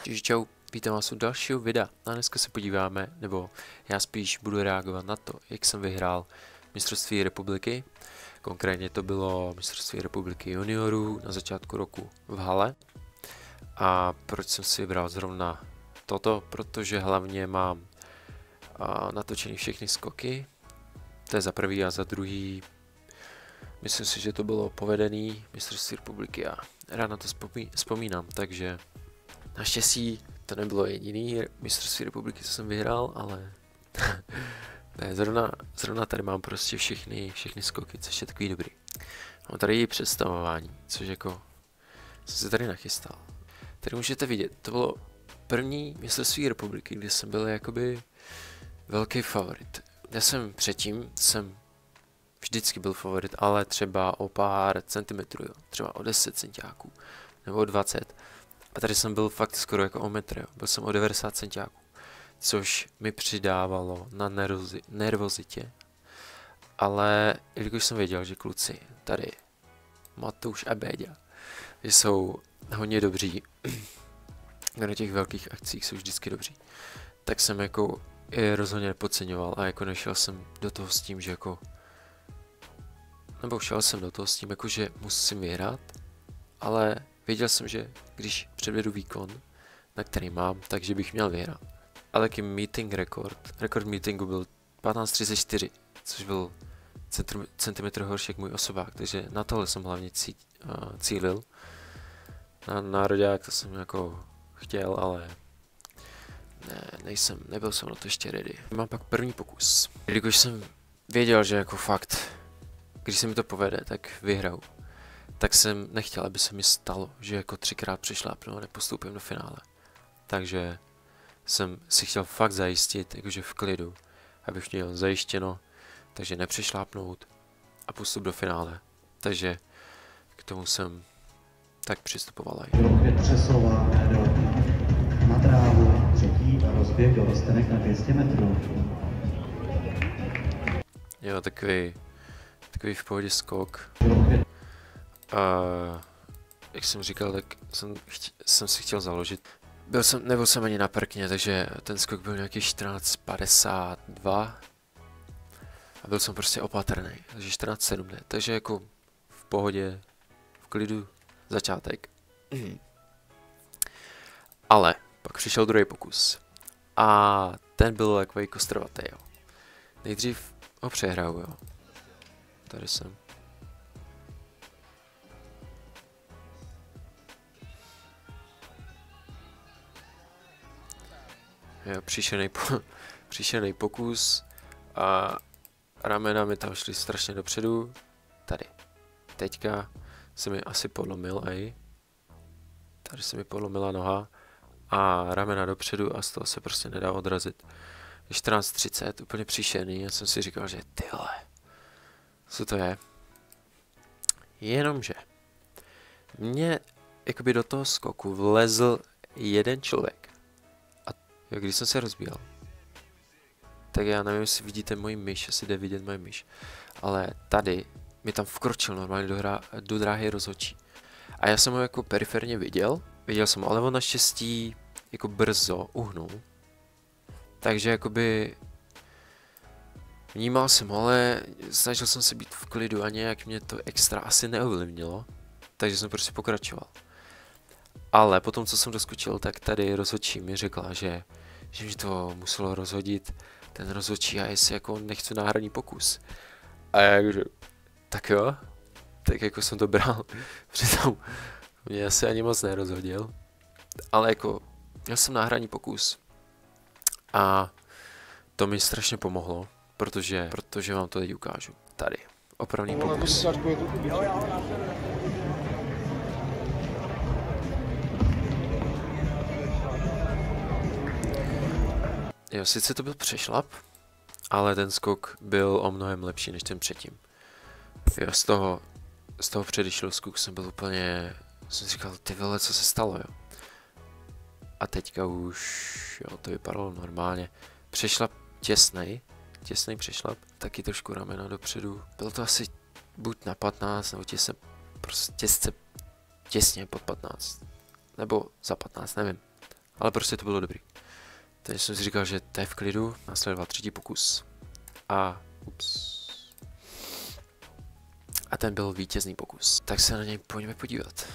Takže čau, vítám vás u dalšího videa a dneska se podíváme, nebo já spíš budu reagovat na to, jak jsem vyhrál mistrovství republiky. Konkrétně to bylo mistrovství republiky juniorů na začátku roku v hale. A proč jsem si vybral zrovna toto? Protože hlavně mám natočený všechny skoky. To je za prvý a za druhý. Myslím si, že to bylo povedený mistrovství republiky a rád na to vzpomínám, takže naštěstí to nebylo jediný mistrovství republiky, co jsem vyhrál, ale ne, zrovna tady mám prostě všechny skoky, což je takový dobrý. Mám tady i představování, což jako jsem se tady nachystal. Tady můžete vidět, to bylo první mistrovství republiky, kde jsem byl jakoby velký favorit. Já jsem předtím, vždycky byl favorit, ale třeba o pár centimetrů, jo. Třeba o 10 centiáků, nebo o 20. A tady jsem byl fakt skoro jako o metr, jo. Byl jsem o 90 centiáků, což mi přidávalo na nervozitě. Ale jelikož jsem věděl, že kluci tady, Matouš a Béďa, že jsou hodně dobří, na těch velkých akcích jsou vždycky dobří, tak jsem jako je rozhodně nepodceňoval a jako nešel jsem do toho s tím, že jako nebo šel jsem do toho s tím, jako že musím vyhrát, ale věděl jsem, že když předvedu výkon, na který mám, takže bych měl vyhrát. A taky meeting rekord meetingu byl 15:34, což byl centimetr horší jak můj osobák, takže na tohle jsem hlavně cílil. Na nároďák to jsem jako chtěl, ale nebyl jsem na to ještě ready. Mám pak první pokus. Jelikož jsem věděl, že jako fakt, když se mi to povede, tak vyhraju. Tak jsem nechtěl, aby se mi stalo, že jako 3krát přešlápnu a nepostoupím do finále. Takže jsem si chtěl fakt zajistit, jakože v klidu, abych měl zajištěno, takže nepřešlápnout a postup do finále. Takže k tomu jsem tak přistupoval aj. Přesouváme na trávu, třetí a rozběh do rostenek na 200 metrů. Jo, takový v pohodě skok. Jak jsem říkal, tak jsem si chtěl založit. Nebyl jsem ani na prkně, takže ten skok byl nějaký 14:52. A byl jsem prostě opatrný, takže 14:07 ne. Takže jako v pohodě, v klidu, začátek. Ale pak přišel druhý pokus. A ten byl takový kostrvatý, jo. Nejdřív ho přehraju, jo. Tady jsem. Jo, příšerný pokus a ramena mi tam šly strašně dopředu. Tady. Teďka se mi asi podlomil, tady se mi podlomila noha a ramena dopředu a z toho se prostě nedá odrazit. 14:30, úplně příšerný, já jsem si říkal, že tyhle, co to je? Jenomže mě jakoby do toho skoku vlezl jeden člověk. A když jsem se rozbíjel, tak já nevím, jestli vidíte moji myš, asi jde vidět moji myš, ale tady mi tam vkročil normálně do dráhy rozhodčí. A já jsem ho jako periferně viděl jsem ho, ale on naštěstí jako brzo uhnul. Takže jakoby vnímal jsem ho, ale snažil jsem se být v klidu a nějak mě to extra asi neovlivnilo. Takže jsem prostě pokračoval. Ale potom, co jsem doskočil, tak tady rozhodčí mi řekla, že mi to muselo rozhodit ten rozhodčí a jestli jako nechci náhradní pokus. A já jakože, tak jo, tak jako jsem to bral. Přitom mě asi ani moc nerozhodil. Ale jako, měl jsem náhradní pokus. A to mi strašně pomohlo, protože vám to teď ukážu. Tady, opravný pokus. Jo, sice to byl přešlap, ale ten skok byl o mnohem lepší než ten předtím. Jo, z toho předešlého skoku jsem byl úplně, jsem si říkal, ty vole, co se stalo, jo. A teďka už, jo, to vypadalo normálně. Přešlap těsnej přešlap, taky trošku ramena dopředu. Bylo to asi buď na 15, nebo těsně pod 15. Nebo za 15, nevím. Ale prostě to bylo dobrý. Teď jsem si říkal, že to je v klidu, následoval třetí pokus. A ten byl vítězný pokus. Tak se na něj pojďme podívat.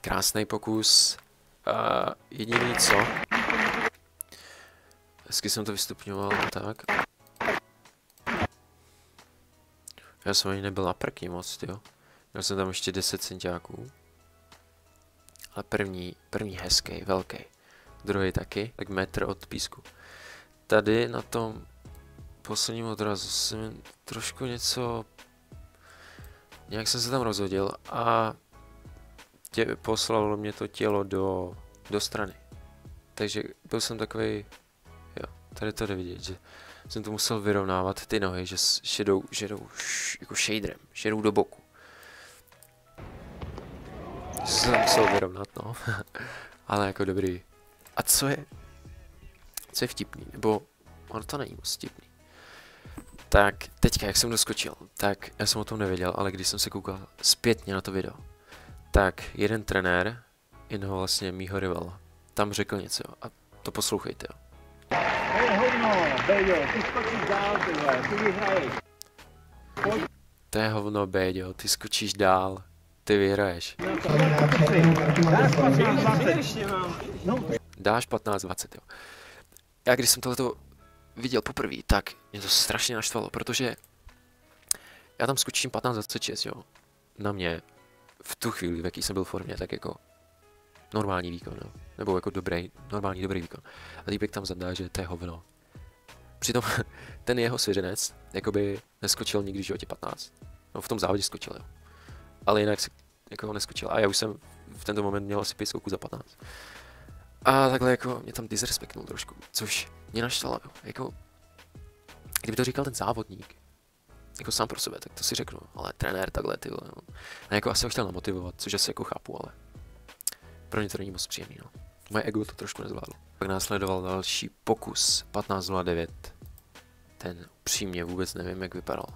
Krásný pokus. Jediný co? Hezky jsem to vystupňoval, tak. Já jsem ani nebyl na prkni moc, jo. Měl jsem tam ještě 10 centiáků. Ale první hezký, velký. Druhý taky, tak metr od písku. Tady na tom posledním odrazu jsem trošku něco... Nějak jsem se tam rozhodil a poslalo mě to tělo do strany. Takže byl jsem takový, jo, tady to jde vidět, že jsem to musel vyrovnávat ty nohy, že jdou jako shaderem, že jdou do boku. Jsem musel vyrovnat, no. Ale jako dobrý. A co je vtipný, nebo ono to není moc vtipný. Tak teďka, jak jsem doskočil, tak já jsem o tom nevěděl, ale když jsem se koukal zpětně na to video, tak jeden trenér, jednoho vlastně mýho rivala, tam řekl něco a to poslouchejte, jo. To je hovno, Béďo, ty skočíš dál, ty vyhraješ. Dáš 15-20, jo. Já když jsem tohleto viděl poprvé, tak mě to strašně naštvalo, protože já tam skočím 15-26, jo. Na mě v tu chvíli, v jaký jsem byl v formě, tak jako normální výkon, jo. Nebo jako normální dobrý výkon. A týpek tam zadá, že to je hovno. Přitom ten jeho svěřenec, jakoby neskočil nikdy v životě 15. No v tom závodě skočil, jo. Ale jinak se jako neskočil. A já už jsem v tento moment měl asi 5 skoků za 15. A takhle jako mě tam disrespektnul trošku, což mě naštvalo, jo. Jako, kdyby to říkal ten závodník, jako sám pro sebe, tak to si řeknu, ale trenér takhle, ty vole, no. A jako asi ho chtěl namotivovat, což asi jako chápu, ale pro mě to není moc příjemný, no. Moje ego to trošku nezvládlo. Pak následoval další pokus, 15.09. Ten upřímně vůbec nevím, jak vypadal.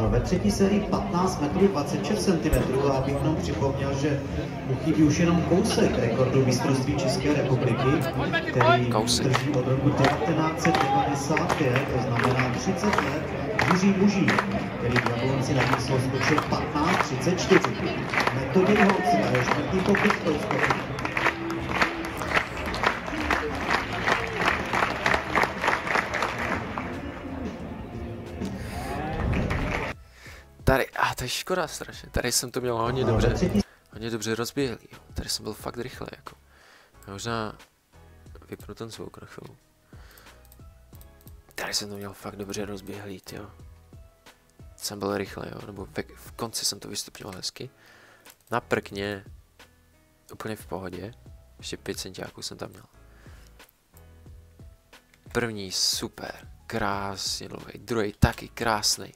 Ve třetí sérii 15 metrů 26 cm a bych nám připomněl, že mu chybí už jenom kousek rekordu mistrovství České republiky, který drží od roku 1995, to znamená 30 let, Jiří Mužík, který v Jablonci na místo skočil 15.34. Metodě Holci a je čtvrtý pokus pro skoku. Tady, to je škoda strašně, tady jsem to měl hodně dobře rozběhlý, jo. Tady jsem byl fakt rychle, jako. Možná vypnu ten zvuk na chvíli. Tady jsem to měl fakt dobře rozběhlý, jo. Jsem byl rychle, jo, nebo v konci jsem to vystupňoval hezky. Na prkně, úplně v pohodě, ještě 5 centiáků jsem tam měl. První super, krásně dlouhý, druhý taky krásný,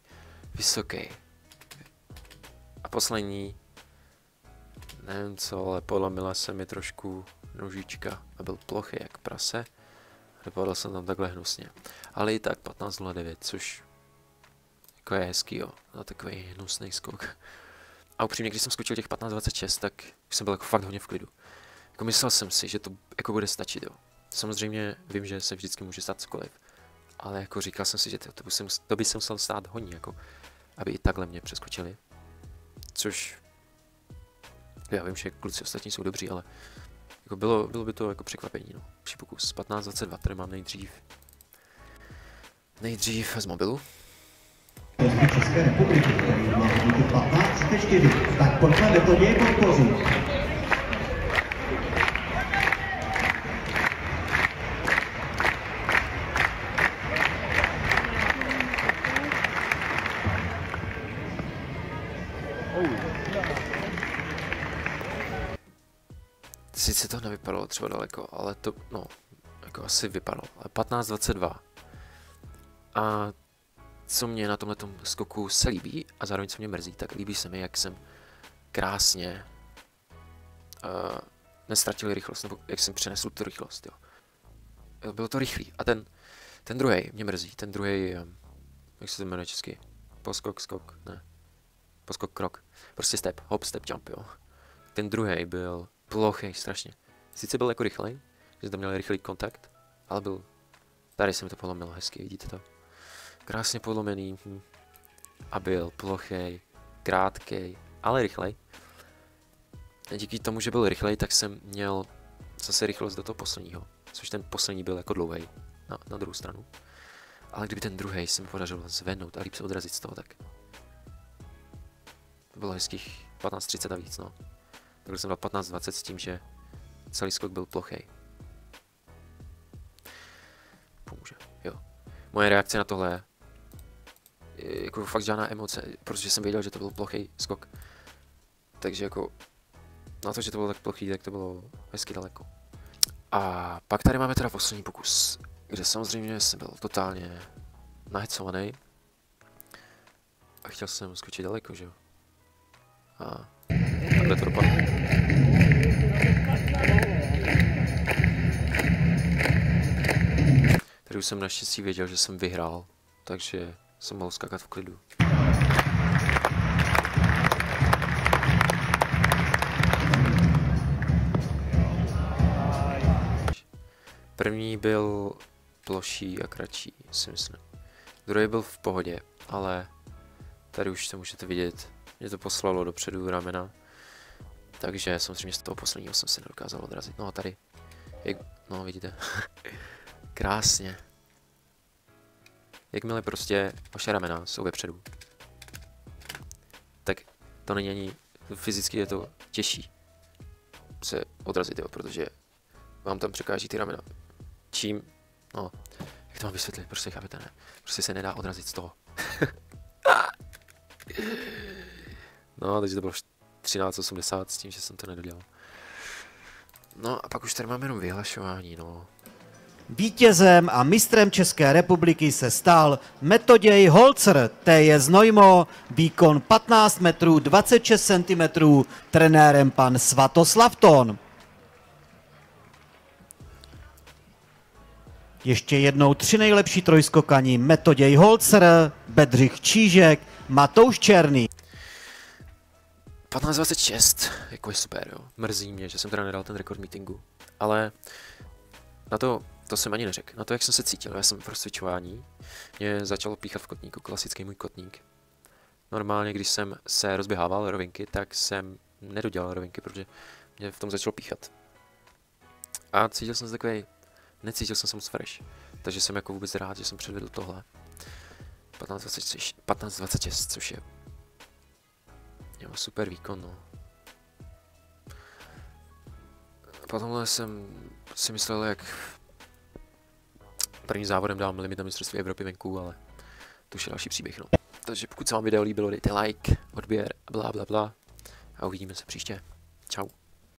vysoký. A poslední, nevím co, ale polomila se mi trošku nožička a byl plochý jak prase. Dopadl jsem tam takhle hnusně. Ale i tak 15.09, což jako je hezký, jo, na takový hnusný skok. A upřímně, když jsem skočil těch 15.26, tak už jsem byl jako fakt hodně v klidu. Jako myslel jsem si, že to jako bude stačit, jo. Samozřejmě vím, že se vždycky může stát cokoliv. Ale jako říkal jsem si, že to by se musel stát hodně, jako aby i takhle mě přeskočili. Což já vím, že kluci ostatní jsou dobří, ale jako bylo by to jako překvapení, no. Další pokus 15.22, tady mám nejdřív z mobilu. České republiky, který má hodnotu 15.34, tak pojďme metodě podpořit. Sice to nevypadalo třeba daleko, ale to, no, jako asi vypadalo, ale 15.22. A co mě na tomhletom skoku se líbí a zároveň co mě mrzí, tak líbí se mi, jak jsem krásně nestratil rychlost, nebo jak jsem přenesl tu rychlost, jo. Bylo to rychlý a ten Ten druhý mě mrzí, ten druhý, jak se to jmenuje česky? Poskok, skok, ne. Poskok, krok. Prostě step, hop, step, jump, jo. Ten druhý byl plochý strašně. Sice byl jako rychlej, že tam měl rychlý kontakt, ale byl, tady se mi to polomilo hezky, vidíte to? Krásně polomený a byl plochý, krátký, ale rychlej. A díky tomu, že byl rychlej, tak jsem měl zase rychlost do toho posledního, což ten poslední byl jako dlouhý na druhou stranu. Ale kdyby ten druhý se mi podařilo zvednout a líp se odrazit z toho, tak to bylo hezkých 15-30 a víc, no. Takže jsem dal 15-20 s tím, že celý skok byl plochý. Pomůže, jo. Moje reakce na tohle je jako fakt žádná emoce, protože jsem věděl, že to byl plochý skok. Takže jako na to, že to bylo tak plochý, tak to bylo hezky daleko. A pak tady máme teda poslední pokus, kde samozřejmě jsem byl totálně nahecovaný. A chtěl jsem skočit daleko, že jo. A takhle to dopadlo. Tady už jsem naštěstí věděl, že jsem vyhrál, takže jsem mohl skákat v klidu. První byl ploší a kratší, si myslím. Druhý byl v pohodě, ale tady už to můžete vidět, mě to poslalo dopředu ramena. Takže samozřejmě z toho posledního jsem se nedokázal odrazit. No a tady, no vidíte, krásně. Jakmile prostě vaše ramena jsou vepředu, tak to není ani, fyzicky je to těžší se odrazit, jo, protože vám tam překáží ty ramena. Čím, no, jak to mám vysvětlit, prostě chápete, ne? Prostě se nedá odrazit z toho. No, takže to bylo 13,80 s tím, že jsem to nedodělal. No a pak už tady máme jenom vyhlašování, no. Vítězem a mistrem České republiky se stal Metoděj Holzer, TJ Znojmo, výkon 15 metrů 26 cm, trenérem pan Svatoslav Thon. Ještě jednou 3 nejlepší trojskokani: Metoděj Holzer, Bedřich Čížek, Matouš Černý. 15,26, jako je super, jo. Mrzí mě, že jsem teda nedal ten rekord meetingu, ale na to jsem ani neřekl. Na to, jak jsem se cítil, já jsem v rozcvičování, mě začalo píchat v kotníku, klasický můj kotník. Normálně, když jsem se rozběhával rovinky, tak jsem nedodělal rovinky, protože mě v tom začalo píchat. A cítil jsem se takovej, necítil jsem se moc fresh, takže jsem jako vůbec rád, že jsem předvedl tohle. 15,26, což je super výkon, no. Potom jsem si myslel, jak prvním závodem dám limit na mistrovství Evropy venku, ale to už je další příběh, no. Takže pokud se vám video líbilo, dejte like, odběr, bla bla bla a uvidíme se příště.